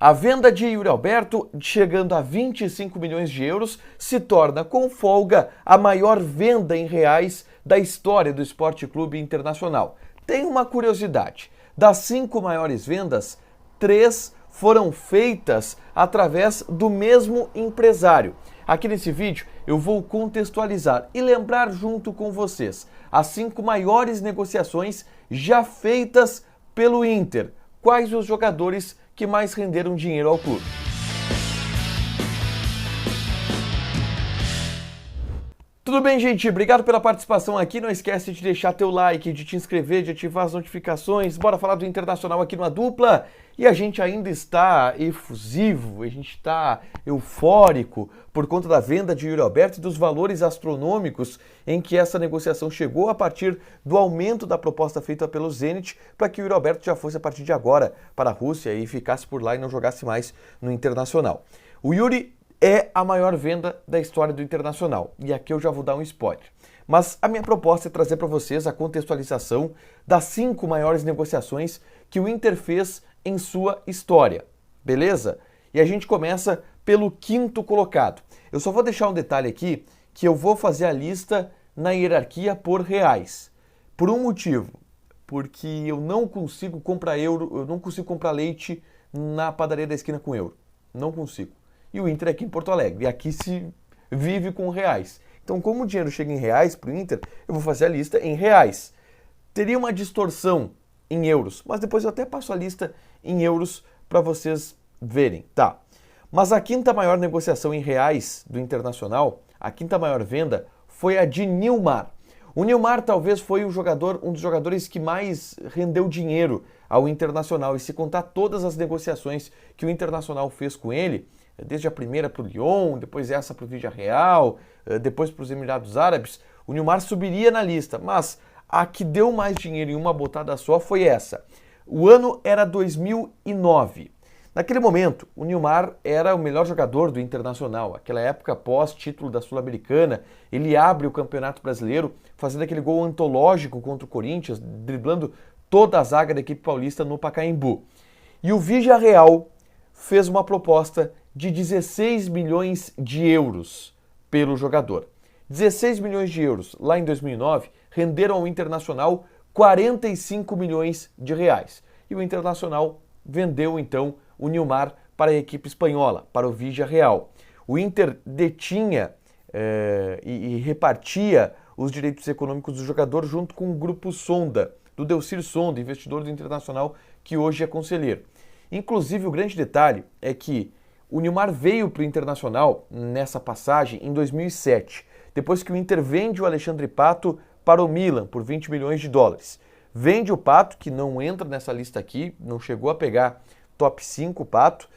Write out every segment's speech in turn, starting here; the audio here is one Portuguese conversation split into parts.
A venda de Yuri Alberto, chegando a 25 milhões de euros, se torna com folga a maior venda em reais da história do Esporte Clube Internacional. Tem uma curiosidade: das 5 maiores vendas, 3 foram feitas através do mesmo empresário. Aqui nesse vídeo eu vou contextualizar e lembrar junto com vocês as 5 maiores negociações já feitas pelo Inter. Quais os jogadores que mais renderam dinheiro ao clube? Tudo bem, gente? Obrigado pela participação aqui. Não esquece de deixar teu like, de te inscrever, de ativar as notificações. Bora falar do Internacional aqui numa dupla. E a gente ainda está efusivo, a gente está eufórico por conta da venda de Yuri Alberto e dos valores astronômicos em que essa negociação chegou a partir do aumento da proposta feita pelo Zenit para que o Yuri Alberto já fosse a partir de agora para a Rússia e ficasse por lá e não jogasse mais no Internacional. O Yuri é a maior venda da história do Internacional. E aqui eu já vou dar um spoiler. Mas a minha proposta é trazer para vocês a contextualização das 5 maiores negociações que o Inter fez em sua história. Beleza? E a gente começa pelo 5º colocado. Eu só vou deixar um detalhe aqui, que eu vou fazer a lista na hierarquia por reais. Por um motivo. Porque eu não consigo comprar euro, eu não consigo comprar leite na padaria da esquina com euro. Não consigo. E o Inter é aqui em Porto Alegre. E aqui se vive com reais. Então, como o dinheiro chega em reais para o Inter, eu vou fazer a lista em reais. Teria uma distorção em euros, mas depois eu até passo a lista em euros para vocês verem. Tá. Mas a 5ª maior negociação em reais do Internacional, a 5ª maior venda, foi a de Nilmar. O Nilmar talvez foi um dos jogadores que mais rendeu dinheiro ao Internacional. E se contar todas as negociações que o Internacional fez com ele, desde a primeira para o Lyon, depois essa para o Villarreal, depois para os Emirados Árabes, o Nilmar subiria na lista. Mas a que deu mais dinheiro em uma botada só foi essa. O ano era 2009. Naquele momento, o Nilmar era o melhor jogador do Internacional. Aquela época, após título da Sul-Americana, ele abre o Campeonato Brasileiro, fazendo aquele gol antológico contra o Corinthians, driblando toda a zaga da equipe paulista no Pacaembu. E o Villarreal fez uma proposta de 16 milhões de euros pelo jogador. 16 milhões de euros lá em 2009 renderam ao Internacional 45 milhões de reais. E o Internacional vendeu então o Nilmar para a equipe espanhola, para o Villarreal. O Inter detinha e repartia os direitos econômicos do jogador junto com o grupo Sonda, do Delcir Sonda, investidor do Internacional, que hoje é conselheiro. Inclusive, o grande detalhe é que o Nilmar veio para o Internacional nessa passagem em 2007, depois que o Inter vende o Alexandre Pato para o Milan por 20 milhões de dólares. Vende o Pato, que não entra nessa lista aqui, não chegou a pegar top 5 Pato,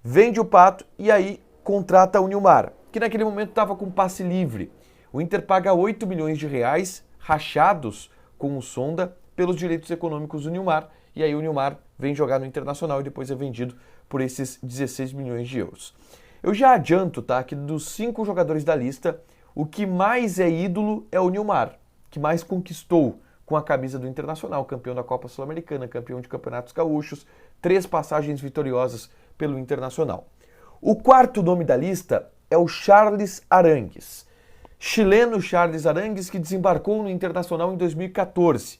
vende o Pato e aí contrata o Nilmar, que naquele momento estava com passe livre. O Inter paga 8 milhões de reais rachados com o Sonda pelos direitos econômicos do Nilmar, e aí o Nilmar vem jogar no Internacional e depois é vendido por esses 16 milhões de euros. Eu já adianto, tá, que dos 5 jogadores da lista, o que mais é ídolo é o Nilmar, que mais conquistou com a camisa do Internacional, campeão da Copa Sul-Americana, campeão de campeonatos gaúchos, 3 passagens vitoriosas pelo Internacional. O 4º nome da lista é o Charles Arangues. Chileno Charles Arangues, que desembarcou no Internacional em 2014.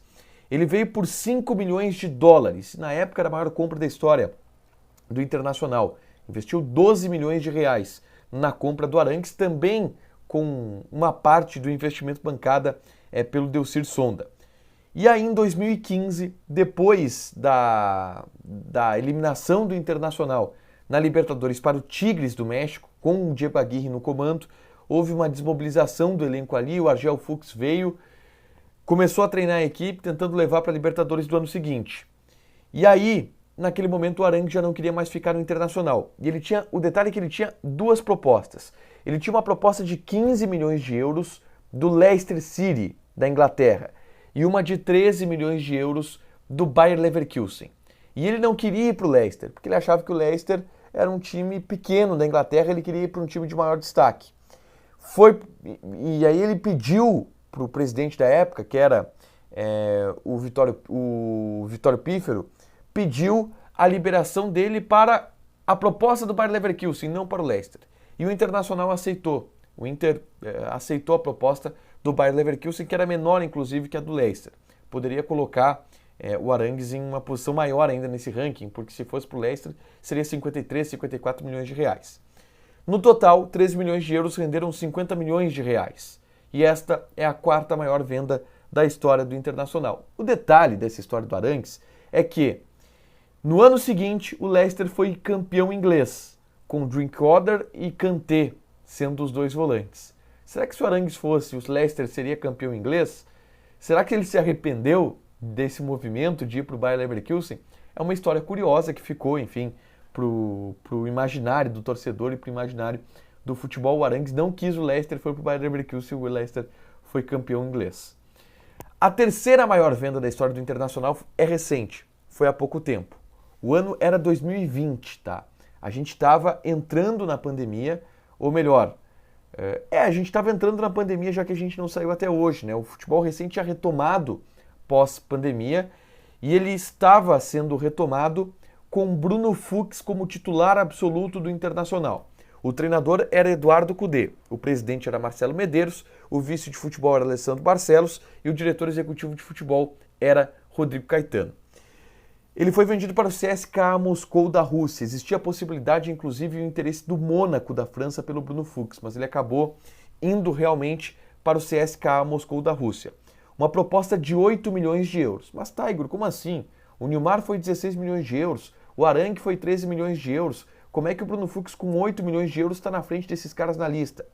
Ele veio por 5 milhões de dólares. Na época era a maior compra da história do Internacional. Investiu 12 milhões de reais na compra do Arangues, também com uma parte do investimento bancada pelo Delcir Sonda. E aí em 2015, depois da eliminação do Internacional na Libertadores para o Tigres do México, com o Diego Aguirre no comando, houve uma desmobilização do elenco ali, o Argel Fuchs veio, começou a treinar a equipe, tentando levar para a Libertadores do ano seguinte. E aí, naquele momento, o Arangues já não queria mais ficar no Internacional. E o detalhe é que ele tinha 2 propostas. Ele tinha uma proposta de 15 milhões de euros do Leicester City, da Inglaterra, e uma de 13 milhões de euros do Bayer Leverkusen. E ele não queria ir para o Leicester, porque ele achava que o Leicester era um time pequeno da Inglaterra, ele queria ir para um time de maior destaque. E aí ele pediu para o presidente da época, que era o Vitório Pífero, pediu a liberação dele para a proposta do Bayer Leverkusen, não para o Leicester. E o Internacional aceitou. O Inter aceitou a proposta do Bayer Leverkusen, que era menor, inclusive, que a do Leicester. Poderia colocar o Arangues em uma posição maior ainda nesse ranking, porque se fosse para o Leicester, seria 53, 54 milhões de reais. No total, 13 milhões de euros renderam 50 milhões de reais. E esta é a quarta maior venda da história do Internacional. O detalhe dessa história do Arangues é que, no ano seguinte, o Leicester foi campeão inglês, com Drinkwater e Kanté sendo os dois volantes. Será que se o Arangues fosse, o Leicester seria campeão inglês? Será que ele se arrependeu desse movimento de ir para o Bayer Leverkusen? É uma história curiosa que ficou, enfim, para o imaginário do torcedor e para o imaginário do futebol. O Arangues não quis o Leicester, foi para o Bayer Leverkusen e o Leicester foi campeão inglês. A terceira maior venda da história do Internacional é recente, foi há pouco tempo. O ano era 2020, tá? A gente estava entrando na pandemia, ou melhor, a gente estava entrando na pandemia já que a gente não saiu até hoje, né? O futebol recente tinha retomado pós-pandemia e ele estava sendo retomado com Bruno Fux como titular absoluto do Internacional. O treinador era Eduardo Cudê, o presidente era Marcelo Medeiros, o vice de futebol era Alessandro Barcelos e o diretor executivo de futebol era Rodrigo Caetano. Ele foi vendido para o CSKA Moscou da Rússia. Existia a possibilidade, inclusive, e o interesse do Mônaco da França pelo Bruno Fux, mas ele acabou indo realmente para o CSKA Moscou da Rússia. Uma proposta de 8 milhões de euros. Mas, Tiger, como assim? O Nilmar foi 16 milhões de euros, o Arangue foi 13 milhões de euros. Como é que o Bruno Fux, com 8 milhões de euros, está na frente desses caras na lista?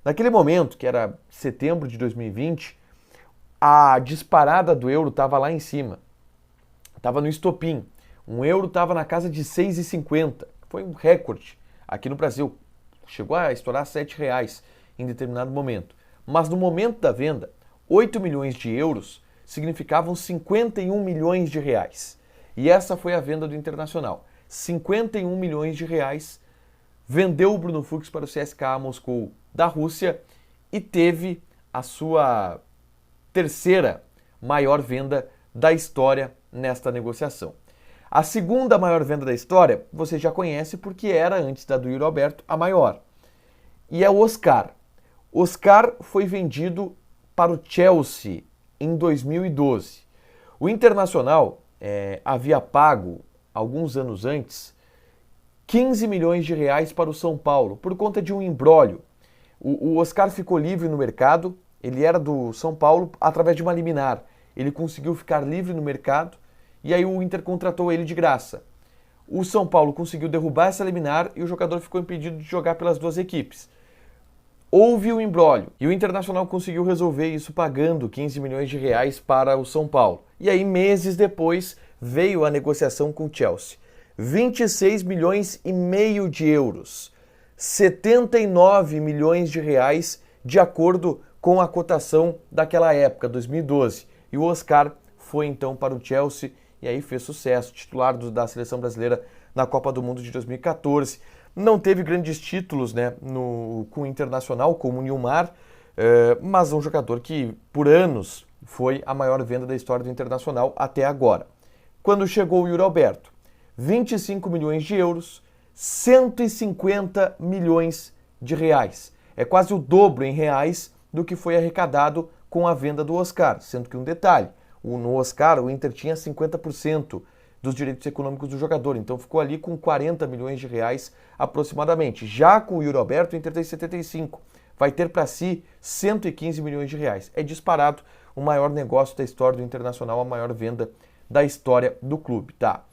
Naquele momento, que era setembro de 2020, a disparada do euro estava lá em cima. Estava no estopim. Um euro estava na casa de 6,50. Foi um recorde aqui no Brasil. Chegou a estourar R$7 em determinado momento. Mas no momento da venda, 8 milhões de euros significavam 51 milhões de reais. E essa foi a venda do Internacional. 51 milhões de reais. Vendeu o Bruno Fux para o CSKA Moscou da Rússia e teve a sua terceira maior venda da história nesta negociação. A segunda maior venda da história, você já conhece porque era, antes da do Yuri Alberto, a maior. E é o Oscar. Oscar foi vendido para o Chelsea em 2012. O Internacional havia pago, alguns anos antes, 15 milhões de reais para o São Paulo, por conta de um imbróglio. O Oscar ficou livre no mercado, ele era do São Paulo através de uma liminar. Ele conseguiu ficar livre no mercado e aí o Inter contratou ele de graça. O São Paulo conseguiu derrubar essa liminar e o jogador ficou impedido de jogar pelas duas equipes. Houve um imbróglio e o Internacional conseguiu resolver isso pagando 15 milhões de reais para o São Paulo. E aí, meses depois, veio a negociação com o Chelsea. 26 milhões e meio de euros. 79 milhões de reais, de acordo com a cotação daquela época, 2012. E o Oscar foi então para o Chelsea e aí fez sucesso, titular da seleção brasileira na Copa do Mundo de 2014. Não teve grandes títulos, né, com o Internacional, como o Nilmar, mas um jogador que por anos foi a maior venda da história do Internacional até agora. Quando chegou o Yuri Alberto, 25 milhões de euros, 150 milhões de reais. É quase o dobro em reais do que foi arrecadado com a venda do Oscar, sendo que um detalhe, no Oscar o Inter tinha 50% dos direitos econômicos do jogador, então ficou ali com 40 milhões de reais aproximadamente. Já com o Yuri Alberto, o Inter tem 75, vai ter para si 115 milhões de reais. É disparado o maior negócio da história do Internacional, a maior venda da história do clube, tá?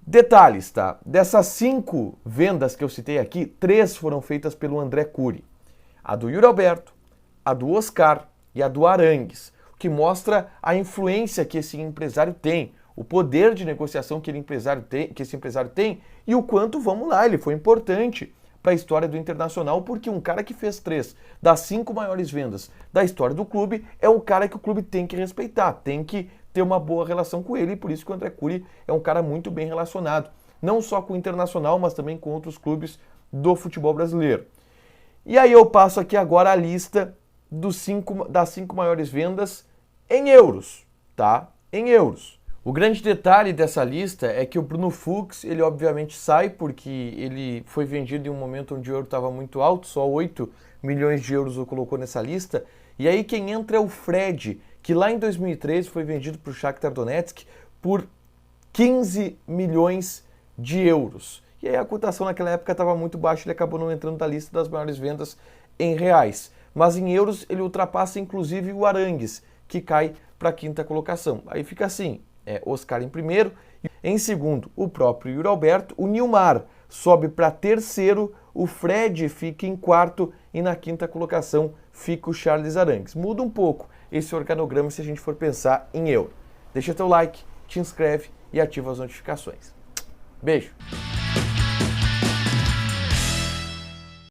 Detalhes, tá? Dessas 5 vendas que eu citei aqui, 3 foram feitas pelo André Curi. A do Yuri Alberto, a do Oscar e a do Arangues, o que mostra a influência que esse empresário tem, o poder de negociação que esse empresário tem e o quanto, vamos lá, ele foi importante para a história do Internacional, porque um cara que fez 3 das 5 maiores vendas da história do clube é um cara que o clube tem que respeitar, tem que ter uma boa relação com ele, e por isso que o André Curi é um cara muito bem relacionado, não só com o Internacional, mas também com outros clubes do futebol brasileiro. E aí eu passo aqui agora a lista das 5 maiores vendas em euros, tá? Em euros. O grande detalhe dessa lista é que o Bruno Fux, ele obviamente sai porque ele foi vendido em um momento onde o euro estava muito alto, só 8 milhões de euros o colocou nessa lista. E aí quem entra é o Fred, que lá em 2013 foi vendido para o Shakhtar Donetsk por 15 milhões de euros. E aí a cotação naquela época estava muito baixa, ele acabou não entrando na lista das maiores vendas em reais. Mas em euros ele ultrapassa inclusive o Arangues, que cai para a quinta colocação. Aí fica assim, Oscar em primeiro, em segundo o próprio Yuri Alberto, o Nilmar sobe para terceiro, o Fred fica em quarto e na quinta colocação fica o Charles Arangues. Muda um pouco esse organograma se a gente for pensar em euro. Deixa teu like, te inscreve e ativa as notificações. Beijo!